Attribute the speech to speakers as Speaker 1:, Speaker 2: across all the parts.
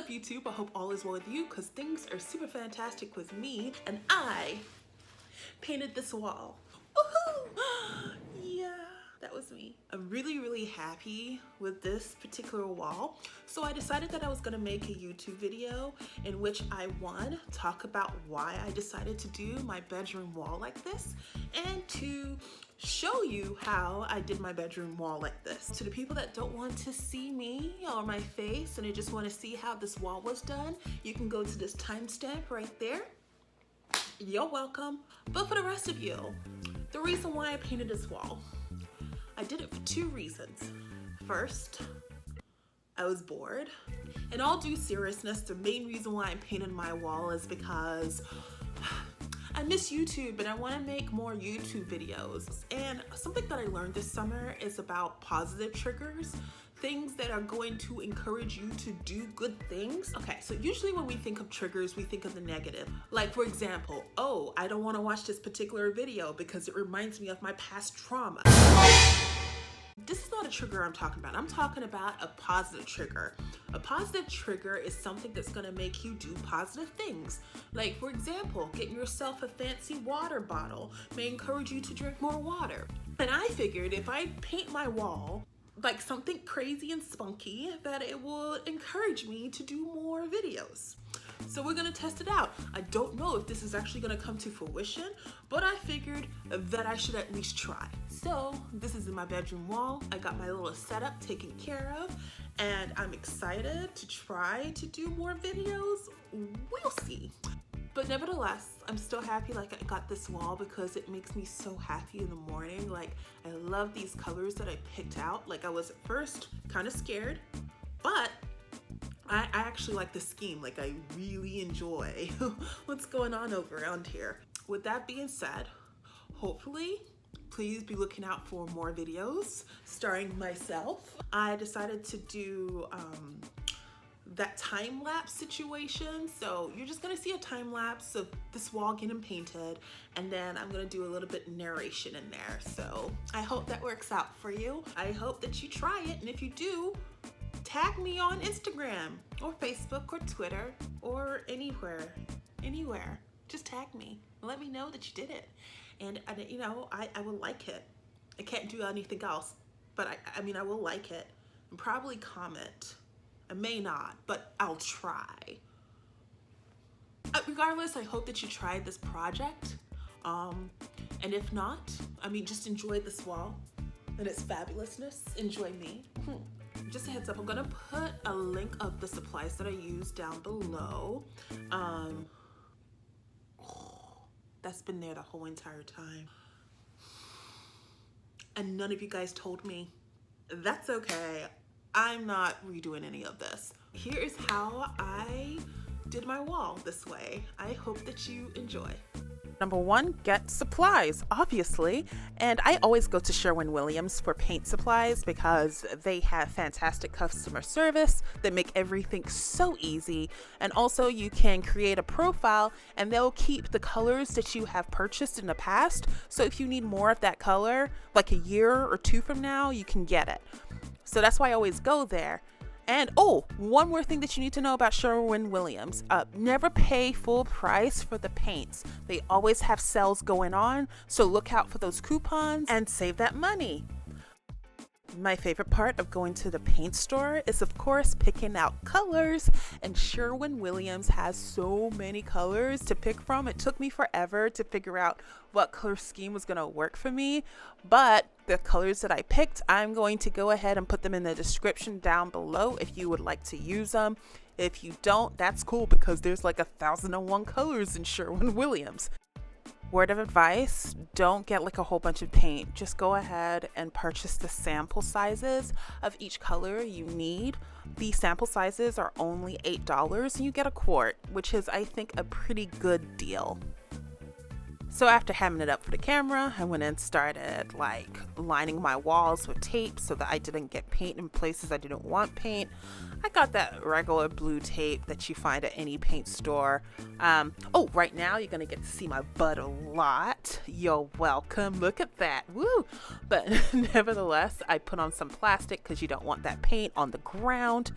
Speaker 1: up, YouTube? I hope all is well with you because things are super fantastic with me, and I painted this wall. Woohoo! Yeah, that was me. I'm really happy with this particular wall, so I decided that I was gonna make a YouTube video in which I talk about why I decided to do my bedroom wall like this, and to show you how I did my bedroom wall like this. To the people that don't want to see me or my face and they just want to see how this wall was done, you can go to this timestamp right there. You're welcome. But for the rest of you, the reason why I painted this wall, I did it for two reasons. First, I was bored. In all due seriousness, the main reason why I painted my wall is because I miss YouTube and I want to make more YouTube videos. And something that I learned this summer is about positive triggers, things that are going to encourage you to do good things. Okay, so usually when we think of triggers, we think of the negative. Like, for example, oh, I don't want to watch this particular video because it reminds me of my past trauma. This is not a trigger I'm talking about. I'm talking about a positive trigger. A positive trigger is something that's gonna make you do positive things. Like, for example, getting yourself a fancy water bottle may encourage you to drink more water. And I figured if I paint my wall like something crazy and spunky, that it will encourage me to do more videos. So we're gonna test it out. I don't know if this is actually gonna come to fruition, but I figured that I should at least try. So this is in my bedroom wall. I got my little setup taken care of, and I'm excited to try to do more videos. We'll see. But nevertheless, I'm still happy like I got this wall because it makes me so happy in the morning. Like, I love these colors that I picked out. Like, I was at first kind of scared, but I actually like the scheme. Like, I really enjoy what's going on over around here. With that being said, hopefully, please be looking out for more videos starring myself. I decided to do that time-lapse situation. So you're just gonna see a time-lapse of this wall getting painted, and then I'm gonna do a little bit of narration in there. So I hope that works out for you. I hope that you try it, and if you do, tag me on Instagram or Facebook or Twitter or anywhere. Just tag me and let me know that you did it. And you know, I will like it. I can't do anything else, but I mean, I will like it and probably comment. I may not, but I'll try. Regardless, I hope that you tried this project. And if not, I mean, just enjoy this wall and its fabulousness. Enjoy me. Just a heads up, I'm gonna put a link of the supplies that I use down below. That's been there the whole entire time. And none of you guys told me. That's okay. I'm not redoing any of this. Here is how I did my wall this way. I hope that you enjoy. Number one, get supplies, obviously. And I always go to Sherwin-Williams for paint supplies because they have fantastic customer service. They make everything so easy. And also you can create a profile and they'll keep the colors that you have purchased in the past. So if you need more of that color, like a year or two from now, you can get it. So that's why I always go there. And oh, one more thing that you need to know about Sherwin-Williams. Never pay full price for the paints. They always have sales going on, so look out for those coupons and save that money. My favorite part of going to the paint store is, of course, picking out colors, and Sherwin-Williams has so many colors to pick from. It took me forever to figure out what color scheme was going to work for me, but the colors that I picked, I'm going to go ahead and put them in the description down below if you would like to use them. If you don't, that's cool because there's like 1,001 colors in Sherwin-Williams. Word of advice, don't get like a whole bunch of paint. Just go ahead and purchase the sample sizes of each color you need. The sample sizes are only $8 and you get a quart, which is, I think, a pretty good deal. So after hamming it up for the camera, I went and started like lining my walls with tape so that I didn't get paint in places I didn't want paint. I got that regular blue tape that you find at any paint store. Oh, right now you're gonna get to see my butt a lot. You're welcome. Look at that. Woo! But nevertheless, I put on some plastic because you don't want that paint on the ground.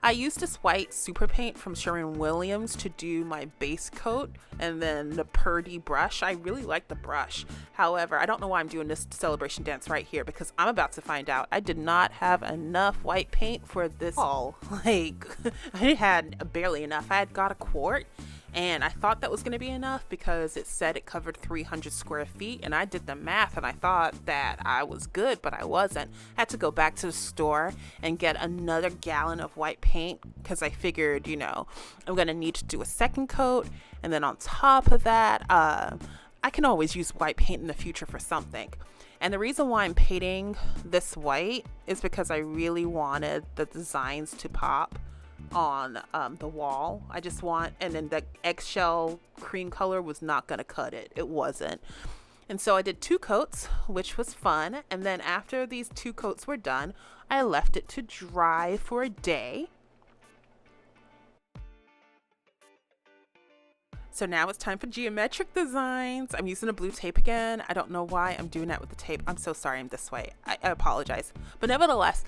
Speaker 1: I used this white super paint from Sherwin-Williams to do my base coat, and then the Purdy brush. I really like the brush. However, I don't know why I'm doing this celebration dance right here, because I'm about to find out I did not have enough white paint for this wall. Like, I had barely enough. I had got a quart, and I thought that was going to be enough because it said it covered 300 square feet, and I did the math and I thought that I was good, but I wasn't. I had to go back to the store and get another gallon of white paint because I figured, I'm going to need to do a second coat, and then on top of that, I can always use white paint in the future for something. And the reason why I'm painting this white is because I really wanted the designs to pop on the wall. And then the eggshell cream color was not going to cut it. It wasn't. And so I did 2 coats, which was fun. And then after these 2 coats were done, I left it to dry for a day. So now it's time for geometric designs. I'm using a blue tape again. I don't know why I'm doing that with the tape. I'm so sorry I'm this way. I apologize. But nevertheless,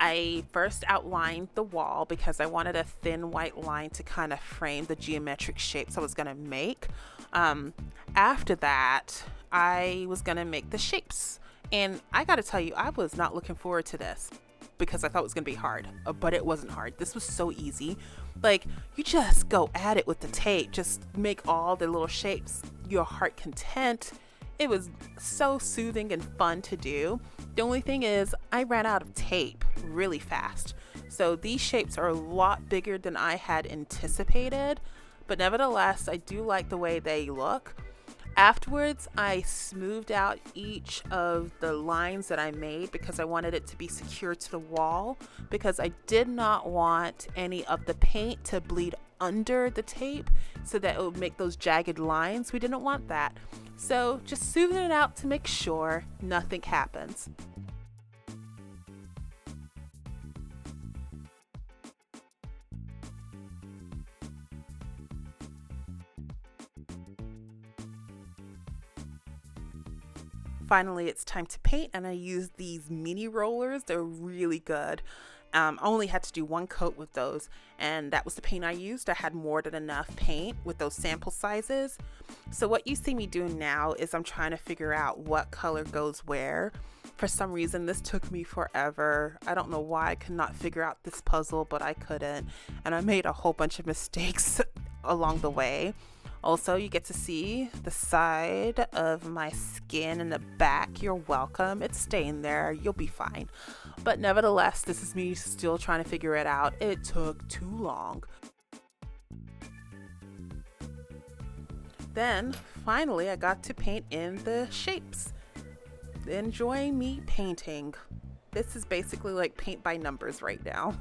Speaker 1: I first outlined the wall because I wanted a thin white line to kind of frame the geometric shapes I was going to make. After that, I was going to make the shapes. And I got to tell you, I was not looking forward to this because I thought it was going to be hard, but it wasn't hard. This was so easy. Like, you just go at it with the tape. Just make all the little shapes your heart content. It was so soothing and fun to do. The only thing is I ran out of tape really fast. So these shapes are a lot bigger than I had anticipated, but nevertheless, I do like the way they look. Afterwards, I smoothed out each of the lines that I made because I wanted it to be secure to the wall, because I did not want any of the paint to bleed under the tape so that it would make those jagged lines. We didn't want that. So just smoothing it out to make sure nothing happens. Finally, it's time to paint, and I used these mini rollers. They're really good. I only had to do 1 coat with those, and that was the paint I used. I had more than enough paint with those sample sizes. So what you see me doing now is I'm trying to figure out what color goes where. For some reason, this took me forever. I don't know why I could not figure out this puzzle, but I couldn't, and I made a whole bunch of mistakes along the way. Also, you get to see the side of my skin in the back. You're welcome. It's staying there. You'll be fine. But nevertheless, this is me still trying to figure it out. It took too long. Then, finally, I got to paint in the shapes. Enjoy me painting. This is basically like paint by numbers right now.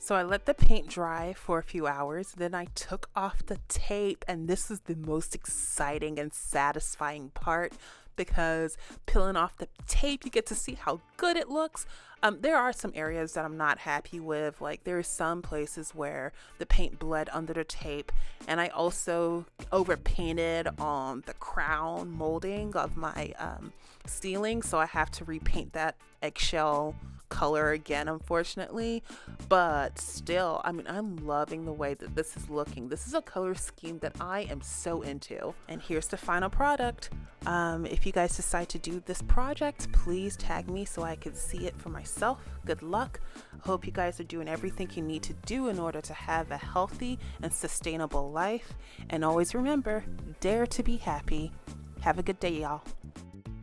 Speaker 1: So I let the paint dry for a few hours, then I took off the tape, and this is the most exciting and satisfying part, because peeling off the tape, you get to see how good it looks. There are some areas that I'm not happy with, like there are some places where the paint bled under the tape, and I also overpainted on the crown molding of my ceiling, so I have to repaint that eggshell color again, unfortunately. But still, I mean, I'm loving the way that this is looking. This is a color scheme that I am so into. And here's the final product. If you guys decide to do this project, please tag me so I can see it for myself. yourself. Good luck. I hope you guys are doing everything you need to do in order to have a healthy and sustainable life. And always remember, dare to be happy. Have a good day, y'all.